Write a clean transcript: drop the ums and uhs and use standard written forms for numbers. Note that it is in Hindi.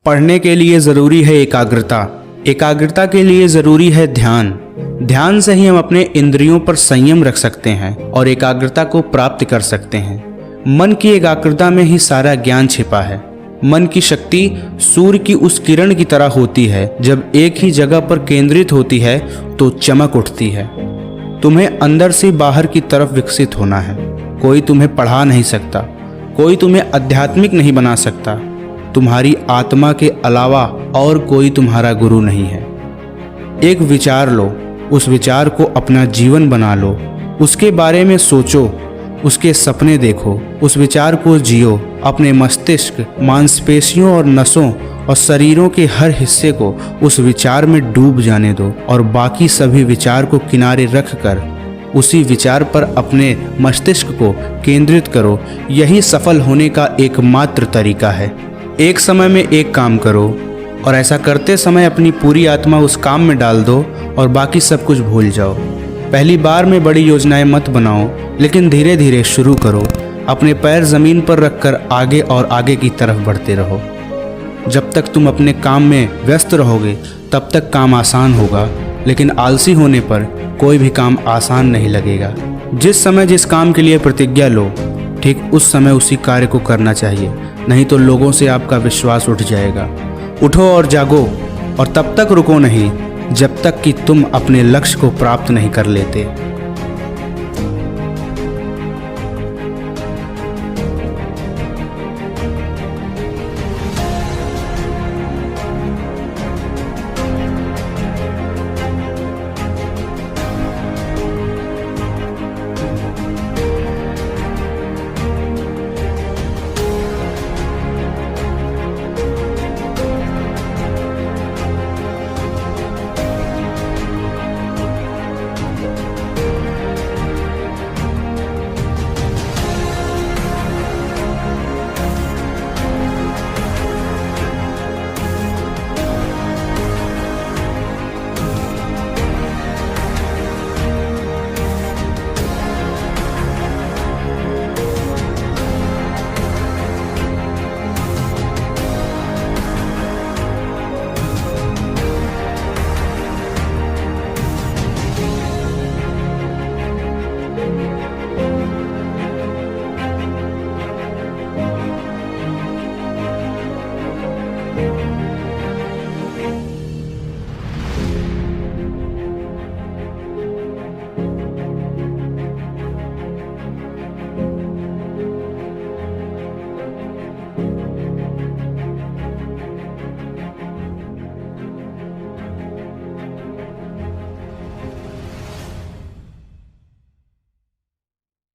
पढ़ने के लिए ज़रूरी है एकाग्रता। एकाग्रता के लिए ज़रूरी है ध्यान। ध्यान से ही हम अपने इंद्रियों पर संयम रख सकते हैं और एकाग्रता को प्राप्त कर सकते हैं। मन की एकाग्रता में ही सारा ज्ञान छिपा है। मन की शक्ति सूर्य की उस किरण की तरह होती है, जब एक ही जगह पर केंद्रित होती है तो चमक उठती है। तुम्हें अंदर से बाहर की तरफ विकसित होना है। कोई तुम्हें पढ़ा नहीं सकता, कोई तुम्हें आध्यात्मिक नहीं बना सकता। तुम्हारी आत्मा के अलावा और कोई तुम्हारा गुरु नहीं है। एक विचार लो, उस विचार को अपना जीवन बना लो, उसके बारे में सोचो, उसके सपने देखो, उस विचार को जियो। अपने मस्तिष्क, मांसपेशियों और नसों और शरीरों के हर हिस्से को उस विचार में डूब जाने दो और बाकी सभी विचार को किनारे रखकर उसी विचार पर अपने मस्तिष्क को केंद्रित करो। यही सफल होने का एकमात्र तरीका है। एक समय में एक काम करो और ऐसा करते समय अपनी पूरी आत्मा उस काम में डाल दो और बाकी सब कुछ भूल जाओ। पहली बार में बड़ी योजनाएं मत बनाओ, लेकिन धीरे धीरे शुरू करो। अपने पैर ज़मीन पर रखकर आगे और आगे की तरफ बढ़ते रहो। जब तक तुम अपने काम में व्यस्त रहोगे तब तक काम आसान होगा, लेकिन आलसी होने पर कोई भी काम आसान नहीं लगेगा। जिस समय जिस काम के लिए प्रतिज्ञा लो, ठीक उस समय उसी कार्य को करना चाहिए, नहीं तो लोगों से आपका विश्वास उठ जाएगा। उठो और जागो, और तब तक रुको नहीं जब तक कि तुम अपने लक्ष्य को प्राप्त नहीं कर लेते।